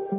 Hello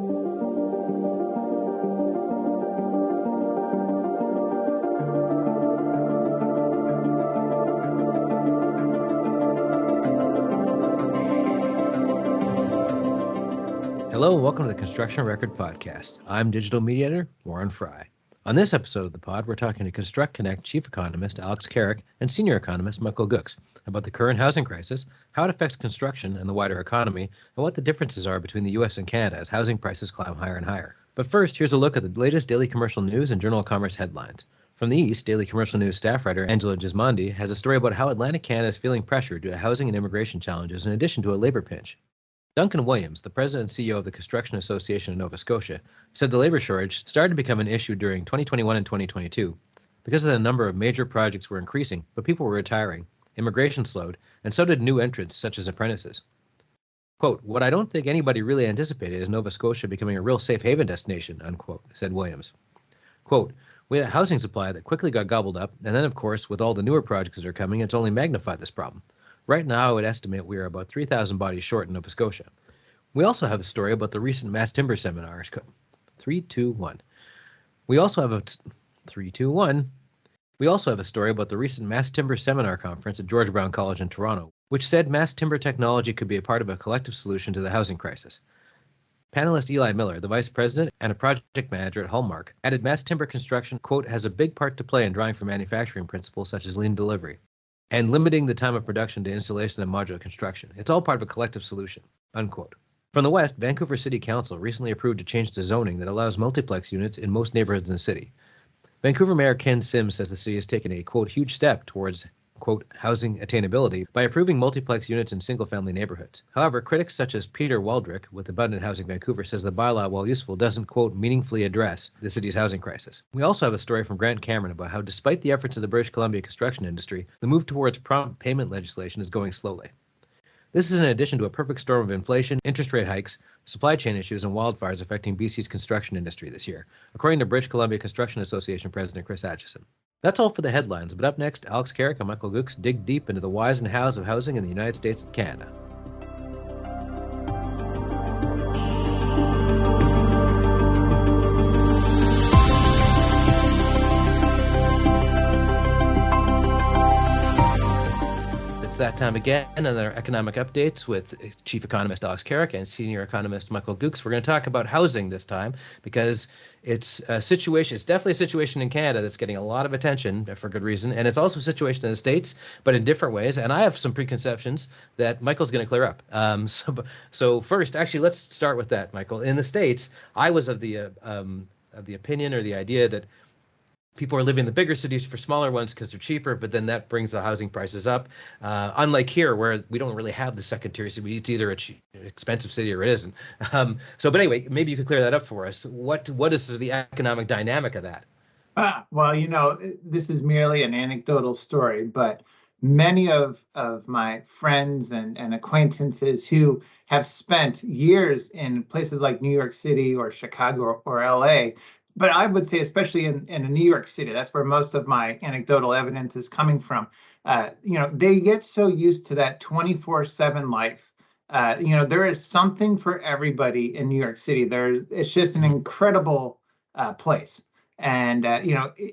and welcome to the Construction Record Podcast. I'm digital mediator Warren Frey. On this episode of the pod, we're talking to ConstructConnect chief economist Alex Carrick and senior economist Michael Guckes about the current housing crisis, how it affects construction and the wider economy, and what the differences are between the U.S. and Canada as housing prices climb higher and higher. But first, here's a look at the latest Daily Commercial News and Journal of Commerce headlines. From the East, Daily Commercial News staff writer Angela Gismondi has a story about how Atlantic Canada is feeling pressure due to housing and immigration challenges in addition to a labor pinch. Duncan Williams, the president and CEO of the Construction Association of Nova Scotia, said the labor shortage started to become an issue during 2021 and 2022 because of the number of major projects were increasing, but people were retiring, immigration slowed, and so did new entrants such as apprentices. Quote, "What I don't think anybody really anticipated is Nova Scotia becoming a real safe haven destination," unquote, said Williams. Quote, "We had a housing supply that quickly got gobbled up, and then of course with all the newer projects that are coming, it's only magnified this problem. Right now, I would estimate we are about 3,000 bodies short in Nova Scotia." We also have a story about the recent mass timber seminars. 3, 2, 1. We also have a 3, 2, 1. We also have a story about the recent mass timber seminar conference at George Brown College in Toronto, which said mass timber technology could be a part of a collective solution to the housing crisis. Panelist Eli Miller, the vice president and a project manager at Hallmark, added mass timber construction, quote, "has a big part to play in drawing from manufacturing principles such as lean delivery and limiting the time of production to installation and modular construction. It's all part of a collective solution," unquote. From the West, Vancouver City Council recently approved a change to zoning that allows multiplex units in most neighborhoods in the city. Vancouver Mayor Ken Sims says the city has taken a, quote, "huge step towards, quote, housing attainability by approving multiplex units in single-family neighborhoods." However, critics such as Peter Waldrick with Abundant Housing Vancouver says the bylaw, while useful, doesn't, quote, "meaningfully address the city's housing crisis." We also have a story from Grant Cameron about how, despite the efforts of the British Columbia construction industry, the move towards prompt payment legislation is going slowly. This is in addition to a perfect storm of inflation, interest rate hikes, supply chain issues, and wildfires affecting BC's construction industry this year, according to British Columbia Construction Association President Chris Atchison. That's all for the headlines, but up next, Alex Carrick and Michael Guckes dig deep into the whys and hows of housing in the United States and Canada. That time again, another economic updates with chief economist Alex Carrick and senior economist Michael Guckes. We're going to talk about housing this time because it's a situation. It's definitely a situation in Canada that's getting a lot of attention for good reason, and it's also a situation in the States, but in different ways. And I have some preconceptions that Michael's going to clear up. So first, actually, let's start with that, Michael. In the States, I was of the opinion or the idea that people are living in the bigger cities for smaller ones because they're cheaper, but then that brings the housing prices up. Unlike here, where we don't really have the second tier city, it's either an expensive city or it isn't. But anyway, maybe you could clear that up for us. What is the economic dynamic of that? Well, this is merely an anecdotal story, but many of my friends and acquaintances who have spent years in places like New York City or Chicago or LA, but I would say especially in New York City, that's where most of my anecdotal evidence is coming from. They get so used to that 24/7 life. There is something for everybody in New York City. It's just an incredible place. And,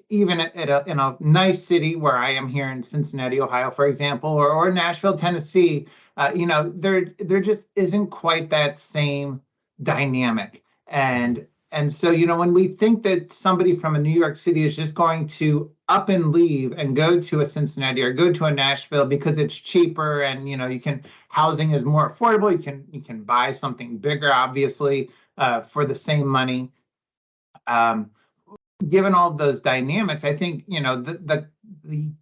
even in a nice city where I am here in Cincinnati, Ohio, for example, or Nashville, Tennessee, there just isn't quite that same dynamic. And so, when we think that somebody from a New York City is just going to up and leave and go to a Cincinnati or go to a Nashville because it's cheaper and, housing is more affordable, you can buy something bigger, obviously, for the same money. Given all of those dynamics, I think, the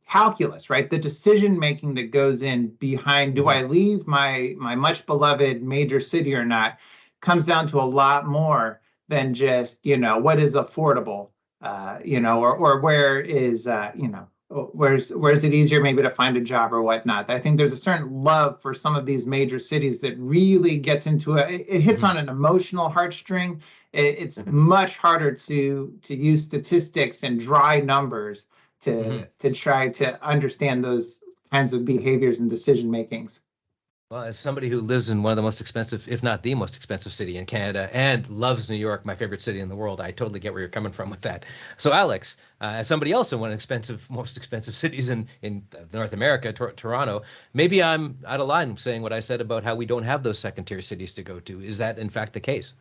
calculus, right? The decision making that goes in behind, do I leave my much beloved major city or not, comes down to a lot more than just, what is affordable, or where is, where's it easier maybe to find a job or whatnot. I think there's a certain love for some of these major cities that really gets into it hits on an emotional heartstring. It's much harder to use statistics and dry numbers to try to understand those kinds of behaviors and decision makings. Well, as somebody who lives in one of the most expensive, if not the most expensive city in Canada, and loves New York, my favorite city in the world, I totally get where you're coming from with that. So, Alex, as somebody else in one of the most expensive cities in North America, Toronto, maybe I'm out of line saying what I said about how we don't have those second-tier cities to go to. Is that in fact the case?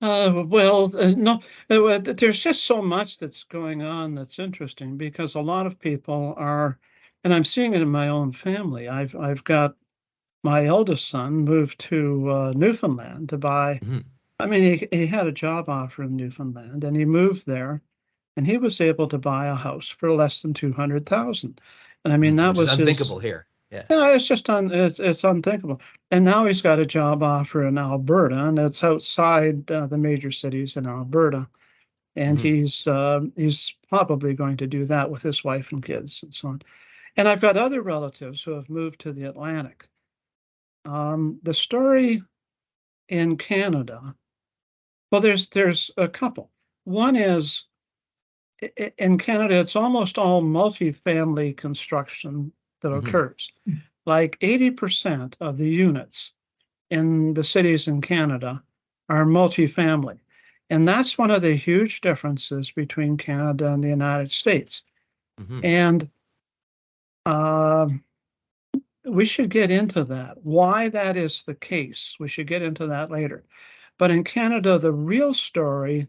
No, there's just so much that's going on that's interesting because a lot of people are, and I'm seeing it in my own family. I've got my eldest son moved to Newfoundland to buy. Mm-hmm. I mean, he had a job offer in Newfoundland, and he moved there, and he was able to buy a house for less than 200,000. And I mean, that Which was is his. unthinkable here. Yeah. Yeah, it's unthinkable. And now he's got a job offer in Alberta, and it's outside the major cities in Alberta. And he's probably going to do that with his wife and kids and so on. And I've got other relatives who have moved to the Atlantic. The story in Canada, well, there's a couple. One is in Canada, it's almost all multifamily construction that occurs. Like 80% of the units in the cities in Canada are multifamily. And that's one of the huge differences between Canada and the United States. And we should get into that, why that is the case. We should get into that later. But in Canada, the real story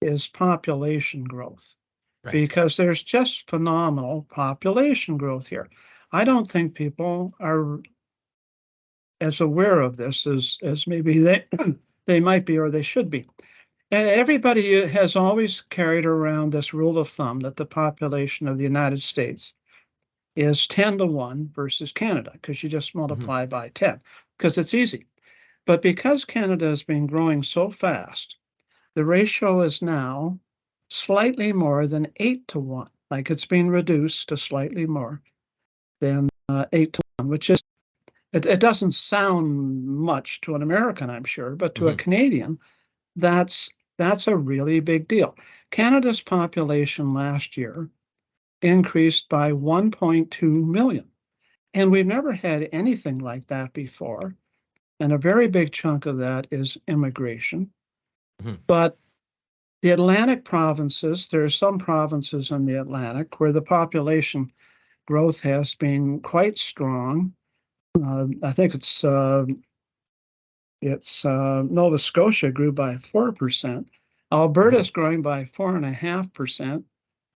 is population growth, because there's just phenomenal population growth here. I don't think people are as aware of this as maybe they might be or they should be. And everybody has always carried around this rule of thumb that the population of the United States is 10-1 versus Canada, because you just multiply by 10, because it's easy. But because Canada has been growing so fast, the ratio is now slightly more than 8-1. Like it's been reduced to slightly more than 8-1, which is, it doesn't sound much to an American, I'm sure, but to a Canadian, that's a really big deal. Canada's population last year increased by 1.2 million. And we've never had anything like that before. And a very big chunk of that is immigration. But the Atlantic provinces, there are some provinces in the Atlantic where the population growth has been quite strong. I think it's Nova Scotia grew by 4%. Alberta's growing by 4.5%.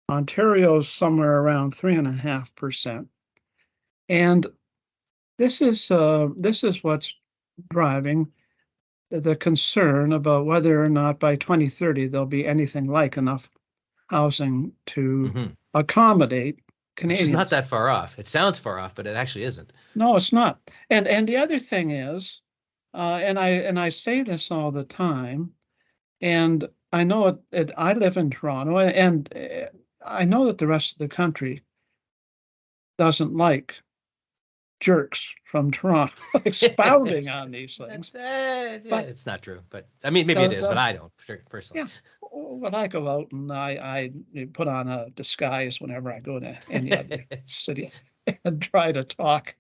Ontario's somewhere around 3.5%. And this is what's driving the concern about whether or not by 2030 there'll be anything like enough housing to accommodate Canadians. It's not that far off. It sounds far off, but it actually isn't. No, it's not. And the other thing is, and I say this all the time, and I know I live in Toronto, and I know that the rest of the country doesn't like jerks from Toronto expounding on these things. But it's not true, but I mean, maybe it is, but I don't personally. Yeah, when I go out and I put on a disguise whenever I go to any other city and try to talk.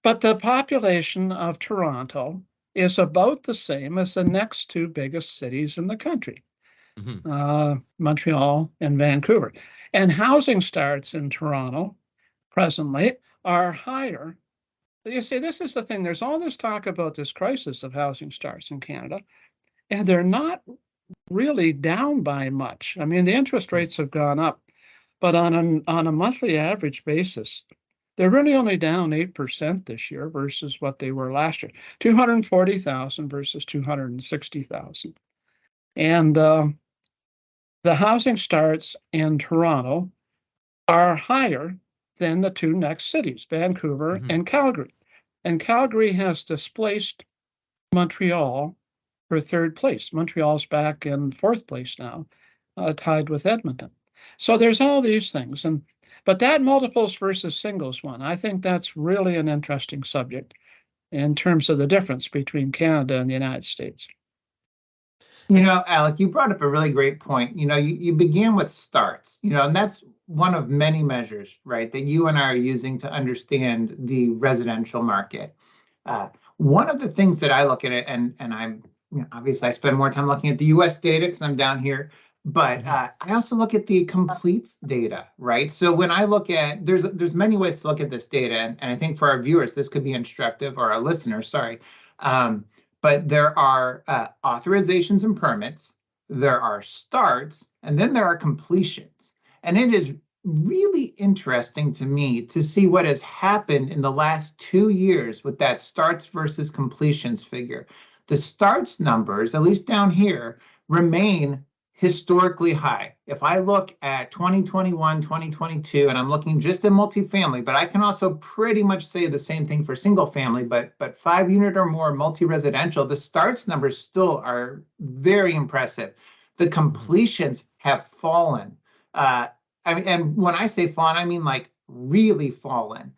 But the population of Toronto is about the same as the next two biggest cities in the country, Montreal and Vancouver. And housing starts in Toronto presently are higher. You see, this is the thing. There's all this talk about this crisis of housing starts in Canada, and they're not really down by much. I mean, the interest rates have gone up, but on a monthly average basis, they're really only down 8% this year versus what they were last year, 240,000 versus 260,000. And the housing starts in Toronto are higher than the two next cities, Vancouver and Calgary. And Calgary has displaced Montreal for third place. Montreal's back in fourth place now, tied with Edmonton. So there's all these things. But that multiples versus singles one, I think that's really an interesting subject in terms of the difference between Canada and the United States. Alec, you brought up a really great point. You began with starts, and that's one of many measures, right, that you and I are using to understand the residential market. One of the things that I look at it, and I'm obviously I spend more time looking at the U.S. data because I'm down here, but I also look at the completes data, right? So when I look at, there's many ways to look at this data, and I think for our viewers this could be instructive, or our listeners, sorry. But there are authorizations and permits, there are starts, and then there are completions. And it is really interesting to me to see what has happened in the last 2 years with that starts versus completions figure. The starts numbers, at least down here, remain historically high. If I look at 2021, 2022, and I'm looking just at multifamily, but I can also pretty much say the same thing for single family, but 5-unit or more multi-residential, the starts numbers still are very impressive. The completions have fallen. And when I say fallen, I mean like really fallen.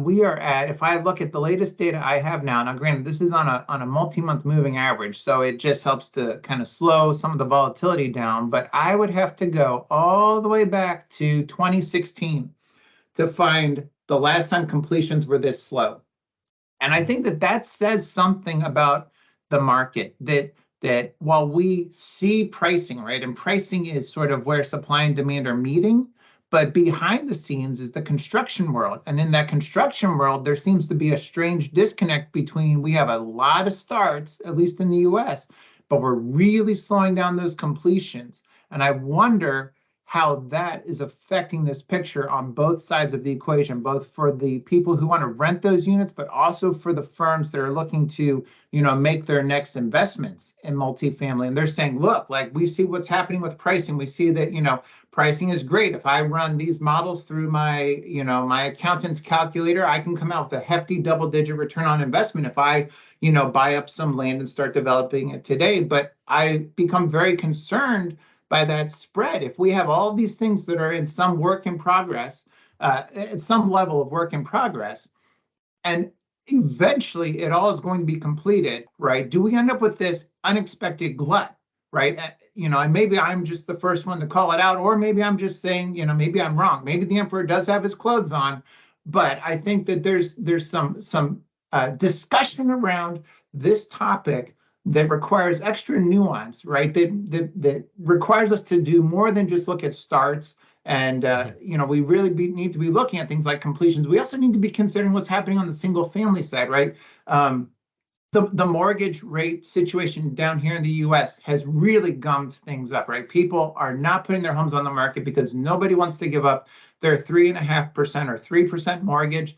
We are at, if I look at the latest data I have now granted, this is on a multi-month moving average, so it just helps to kind of slow some of the volatility down, but I would have to go all the way back to 2016 to find the last time completions were this slow. And I think that says something about the market, that while we see pricing, right, and pricing is sort of where supply and demand are meeting, but behind the scenes is the construction world. And in that construction world, there seems to be a strange disconnect between, we have a lot of starts, at least in the US, but we're really slowing down those completions. And I wonder how that is affecting this picture on both sides of the equation, both for the people who want to rent those units, but also for the firms that are looking to, make their next investments in multifamily. And they're saying, look, like we see what's happening with pricing. We see that, pricing is great. If I run these models through my, my accountant's calculator, I can come out with a hefty double-digit return on investment if I, buy up some land and start developing it today. But I become very concerned by that spread. If we have all these things that are in some work in progress, at some level of work in progress, and eventually it all is going to be completed, right? Do we end up with this unexpected glut, right? And maybe I'm just the first one to call it out, or maybe I'm just saying, maybe I'm wrong. Maybe the emperor does have his clothes on, but I think that there's some discussion around this topic that requires extra nuance, right? That requires us to do more than just look at starts. And, we really need to be looking at things like completions. We also need to be considering what's happening on the single family side, right? The mortgage rate situation down here in the US has really gummed things up, right? People are not putting their homes on the market because nobody wants to give up their 3.5% or 3% mortgage.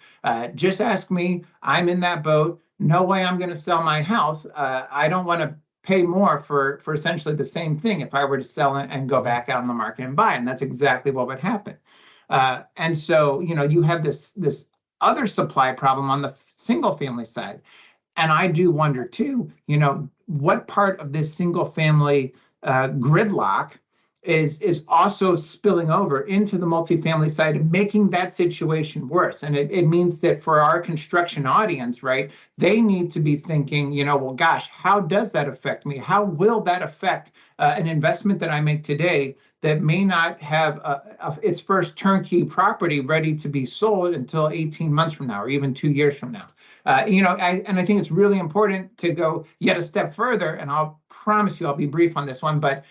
Just ask me, I'm in that boat. No way I'm going to sell my house. I don't want to pay more for essentially the same thing if I were to sell it and go back out in the market and buy. And that's exactly what would happen. And so, you have this other supply problem on the single family side. And I do wonder too, what part of this single family gridlock is also spilling over into the multifamily side and making that situation worse. And it means that for our construction audience, right, they need to be thinking, well, gosh, how does that affect me? How will that affect an investment that I make today that may not have its first turnkey property ready to be sold until 18 months from now, or even 2 years from now? I think it's really important to go yet a step further, and I'll promise you I'll be brief on this one, but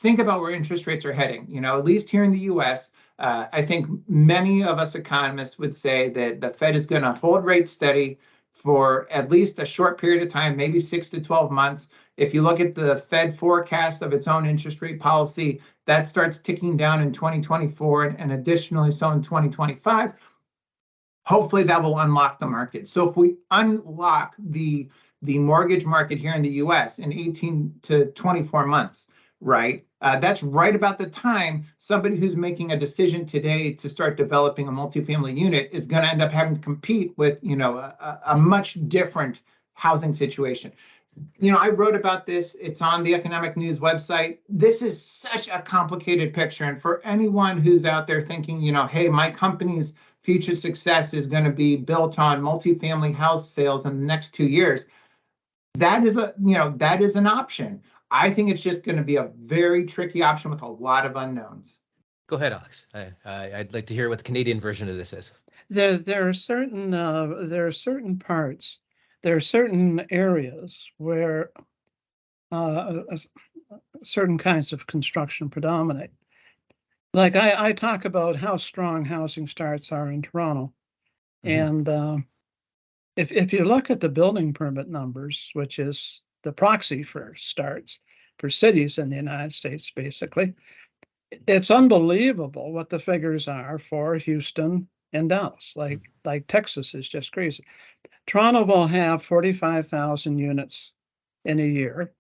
think about where interest rates are heading. At least here in the US, I think many of us economists would say that the Fed is going to hold rates steady for at least a short period of time, maybe 6 to 12 months. If you look at the Fed forecast of its own interest rate policy, that starts ticking down in 2024 and additionally so in 2025. Hopefully that will unlock the market. So if we unlock the mortgage market here in the US in 18 to 24 months, right? That's right about the time somebody who's making a decision today to start developing a multifamily unit is going to end up having to compete with, a much different housing situation. I wrote about this. It's on the Economic News website. This is such a complicated picture. And for anyone who's out there thinking, hey, my company's future success is going to be built on multifamily house sales in the next 2 years, that is an option. I think it's just going to be a very tricky option with a lot of unknowns. Go ahead, Alex. I'd like to hear what the Canadian version of this is. There are certain parts, there are certain areas where certain kinds of construction predominate. Like I talk about how strong housing starts are in Toronto, and if you look at the building permit numbers, which is the proxy for starts for cities in the United States, basically, it's unbelievable what the figures are for Houston and Dallas. Like Texas is just crazy. Toronto will have 45,000 units in a year,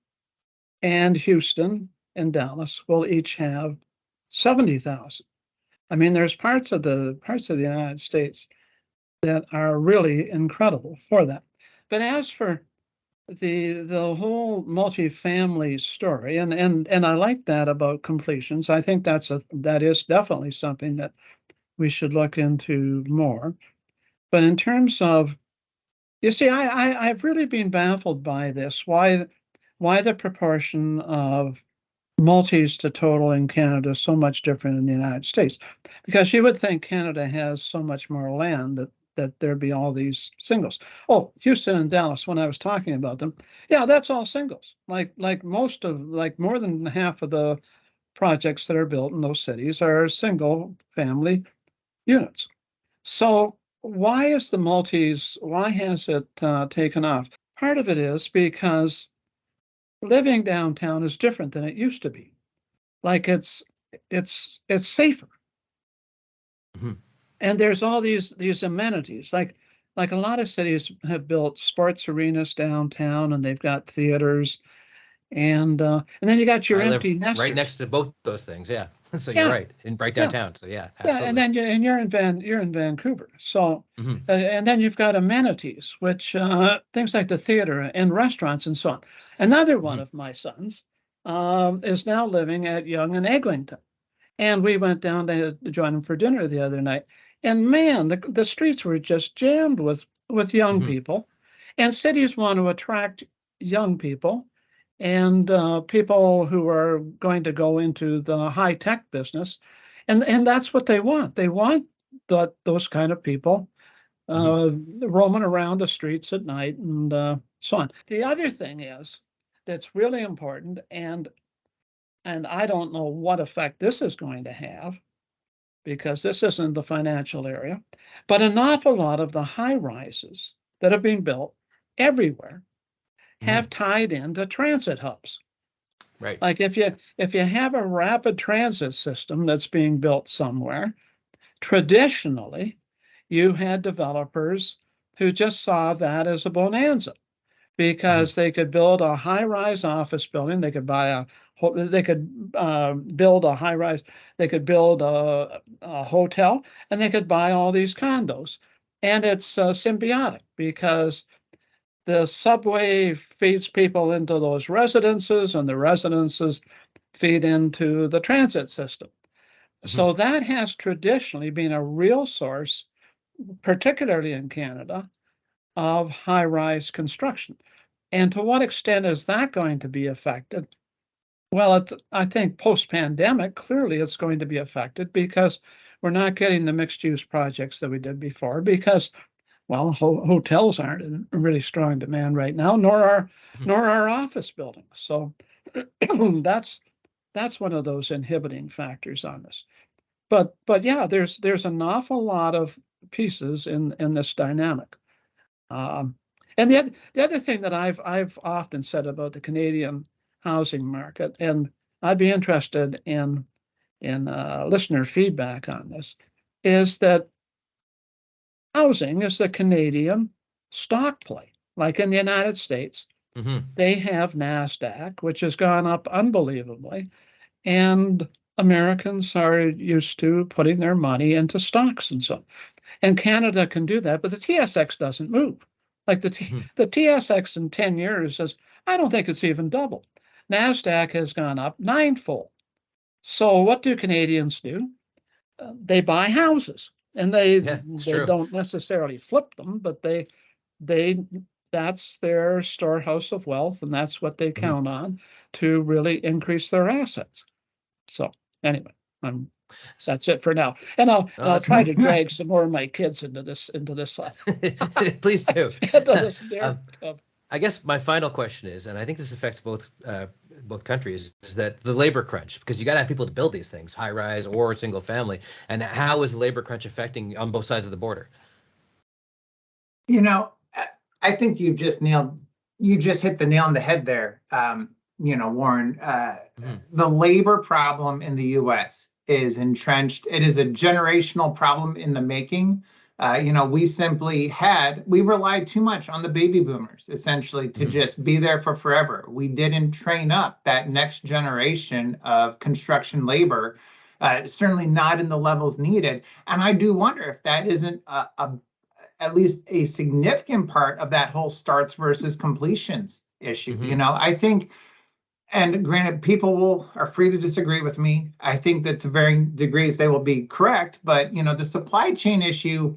and Houston and Dallas will each have 70,000. I mean, there's parts of the United States that are really incredible for that. But as for the whole multifamily story, and I like that about completions. I think that is definitely something that we should look into more. But in terms of, you see, I've really been baffled by this. Why the proportion of multis to total in Canada is so much different in the United States? Because you would think Canada has so much more land that there'd be all these singles. Oh, Houston and Dallas, when I was talking about them, yeah, that's all singles. Like more than half of the projects that are built in those cities are single family units. So why has it taken off? Part of it is because living downtown is different than it used to be. Like it's safer. Mm-hmm. And there's all these amenities. Like a lot of cities have built sports arenas downtown, and they've got theaters, and then you got your empty nesters right next to both those things. Yeah, so yeah. You're right, right downtown. So yeah, absolutely. Yeah, and then you're in Vancouver. So and then you've got amenities, which things like the theater and restaurants and so on. Another one of my sons is now living at Yonge and Eglinton, and we went down to join him for dinner the other night. And man, the streets were just jammed with young people, and cities want to attract young people and people who are going to go into the high tech business, and that's what they want. They want those kind of people roaming around the streets at night and so on. The other thing is that's really important, and I don't know what effect this is going to have, because this isn't the financial area, but an awful lot of the high rises that have been built everywhere have tied into transit hubs. Right. Like if you have a rapid transit system that's being built somewhere, traditionally, you had developers who just saw that as a bonanza, because they could build a high-rise office building, they could build a high-rise, they could build a hotel, and they could buy all these condos. And it's symbiotic, because the subway feeds people into those residences, and the residences feed into the transit system. So that has traditionally been a real source, particularly in Canada, of high-rise construction. And to what extent is that going to be affected? Well, I think post-pandemic, clearly it's going to be affected, because we're not getting the mixed-use projects that we did before, because, well, hotels aren't in really strong demand right now, nor are office buildings. So that's one of those inhibiting factors on this. But yeah, there's an awful lot of pieces in this dynamic. And the other thing that I've often said about the Canadian housing market, and I'd be interested in listener feedback on this, is that housing is the Canadian stock play. Like in the United States, they have NASDAQ, which has gone up unbelievably, and Americans are used to putting their money into stocks and so on. And Canada can do that, but the TSX doesn't move. Like the TSX in 10 years I don't think it's even doubled. NASDAQ has gone up ninefold. So what do Canadians do? They buy houses, and they don't necessarily flip them, but they that's their storehouse of wealth, and that's what they count on to really increase their assets. So anyway, I'm That's it for now. And I'll that's try to drag some more of my kids into this Please do. into this narrative. I guess my final question is, and I think this affects both countries, is that the labor crunch, because you got to have people to build these things, high rise or single family, and how is the labor crunch affecting on both sides of the border? You know, I think you just hit the nail on the head there. Warren, the labor problem in the U.S. is entrenched. It is a generational problem in the making. We relied too much on the baby boomers, essentially, to just be there for forever. We didn't train up that next generation of construction labor, certainly not in the levels needed. And I do wonder if that isn't at least a significant part of that whole starts versus completions issue. I think, and granted, people are free to disagree with me. I think that to varying degrees they will be correct, but the supply chain issue,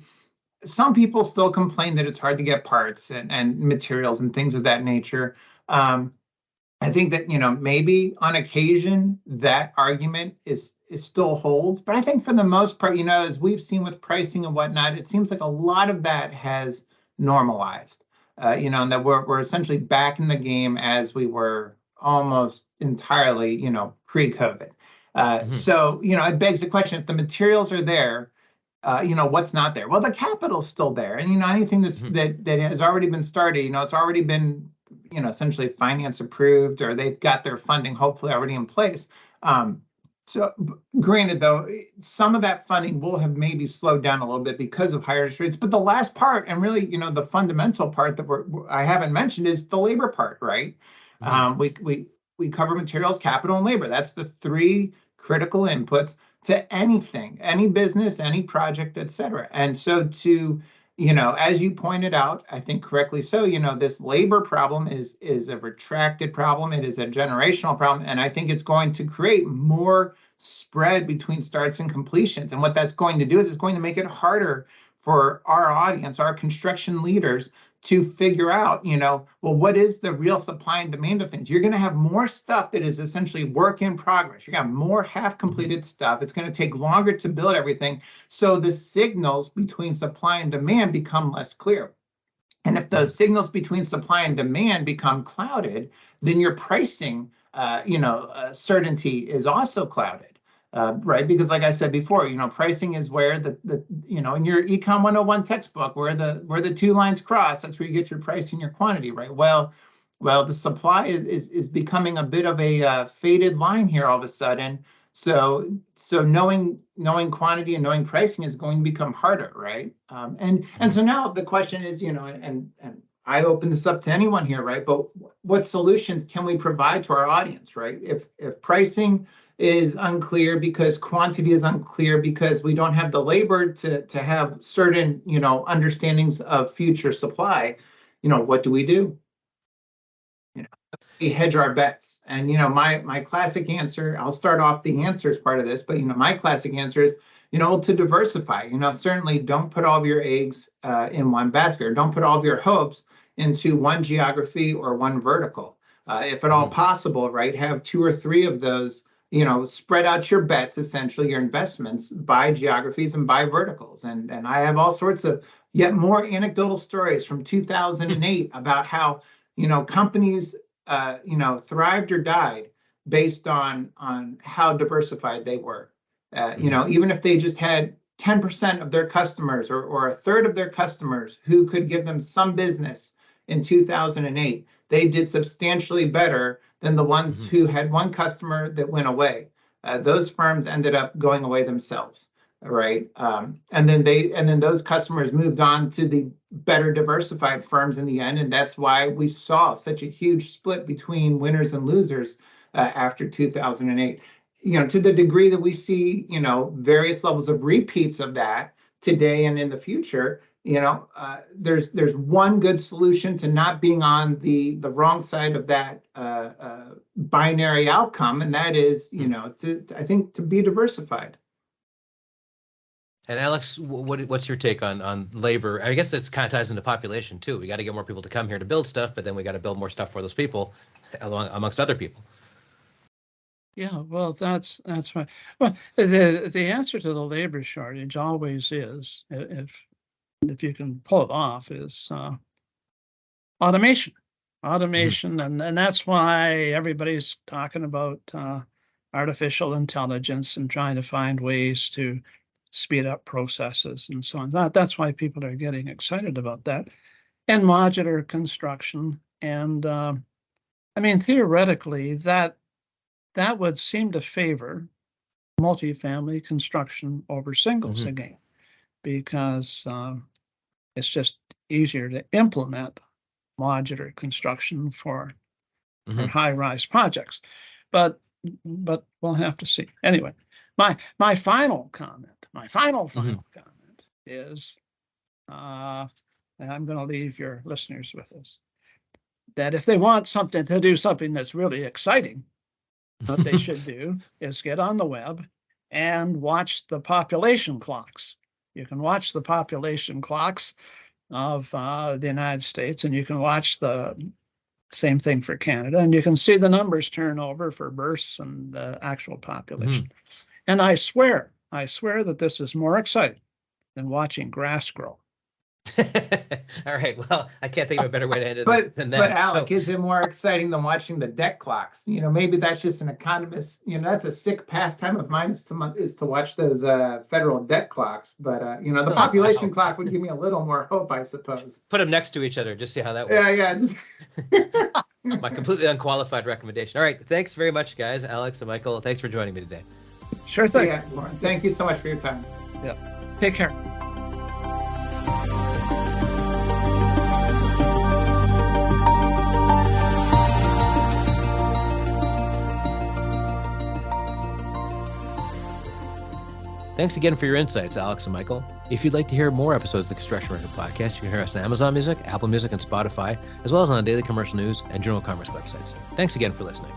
some people still complain that it's hard to get parts and materials and things of that nature. I think that maybe on occasion that argument is still holds, but I think for the most part, as we've seen with pricing and whatnot, it seems like a lot of that has normalized. And that we're essentially back in the game as we were almost entirely, pre-COVID. So, it begs the question, if the materials are there, what's not there? Well, the capital's still there. And, anything that has already been started, it's already been, essentially finance approved, or they've got their funding hopefully already in place. So granted, though, some of that funding will have maybe slowed down a little bit because of higher interest rates. But the last part, and really, the fundamental part that I haven't mentioned, is the labor part, right? We cover materials, capital, and labor. That's the three critical inputs to anything, any business, any project, et cetera. And so as you pointed out, I think correctly so, this labor problem is a retracted problem. It is a generational problem. And I think it's going to create more spread between starts and completions. And what that's going to do is it's going to make it harder for our audience, our construction leaders, to figure out, what is the real supply and demand of things. You're going to have more stuff that is essentially work in progress. You got more half-completed stuff. It's going to take longer to build everything. So the signals between supply and demand become less clear. And if those signals between supply and demand become clouded, then your pricing, certainty is also clouded. Right, because like I said before, pricing is where in your Econ 101 textbook, where the two lines cross, that's where you get your price and your quantity, right? Well, the supply is becoming a bit of a faded line here all of a sudden. So knowing quantity and knowing pricing is going to become harder, right? And so now the question is, and I open this up to anyone here, right? But what solutions can we provide to our audience, right? If pricing is unclear because quantity is unclear because we don't have the labor to have certain, understandings of future supply, what do? We hedge our bets. And, my classic answer, I'll start off the answers part of this, but, my classic answer is, to diversify. Certainly don't put all of your eggs in one basket, or don't put all of your hopes into one geography or one vertical. If at all possible, right, have two or three of those, spread out your bets, essentially your investments by geographies and by verticals. And I have all sorts of yet more anecdotal stories from 2008 about how, companies, thrived or died based on how diversified they were. Even if they just had 10% of their customers or a third of their customers who could give them some business in 2008, they did substantially better than the ones who had one customer that went away. Those firms ended up going away themselves, right? And then those customers moved on to the better diversified firms in the end, and that's why we saw such a huge split between winners and losers after 2008. To the degree that we see, various levels of repeats of that today and in the future, there's one good solution to not being on the wrong side of that binary outcome, and that is, I think, to be diversified. And Alex, what's your take on labor? I guess this kind of ties into population too. We got to get more people to come here to build stuff, but then we got to build more stuff for those people, amongst other people. Yeah, well, that's right. Well, the answer to the labor shortage always is, if you can pull it off, is automation. Automation, and that's why everybody's talking about artificial intelligence and trying to find ways to speed up processes and so on. That's why people are getting excited about that. And modular construction. And I mean, theoretically, that would seem to favor multifamily construction over singles again, because it's just easier to implement modular construction for high-rise projects. But we'll have to see. Anyway, my final comment is, and I'm going to leave your listeners with this, that if they want to do something that's really exciting, what they should do is get on the web and watch the population clocks. You can watch the population clocks of the United States, and you can watch the same thing for Canada, and you can see the numbers turn over for births and the actual population. And I swear that this is more exciting than watching grass grow. All right. Well, I can't think of a better way to end it than that. But Alec, is it more exciting than watching the debt clocks? Maybe that's just an economist. That's a sick pastime of mine is to watch those federal debt clocks. But the population clock would give me a little more hope, I suppose. Put them next to each other, just see how that works. Yeah. My completely unqualified recommendation. All right. Thanks very much, guys. Alex and Michael, thanks for joining me today. Sure thing. Yeah, Warren, thank you so much for your time. Yeah. Take care. Thanks again for your insights, Alex and Michael. If you'd like to hear more episodes of the Construction Record Podcast, you can hear us on Amazon Music, Apple Music, and Spotify, as well as on the Daily Commercial News and Journal of Commerce websites. Thanks again for listening.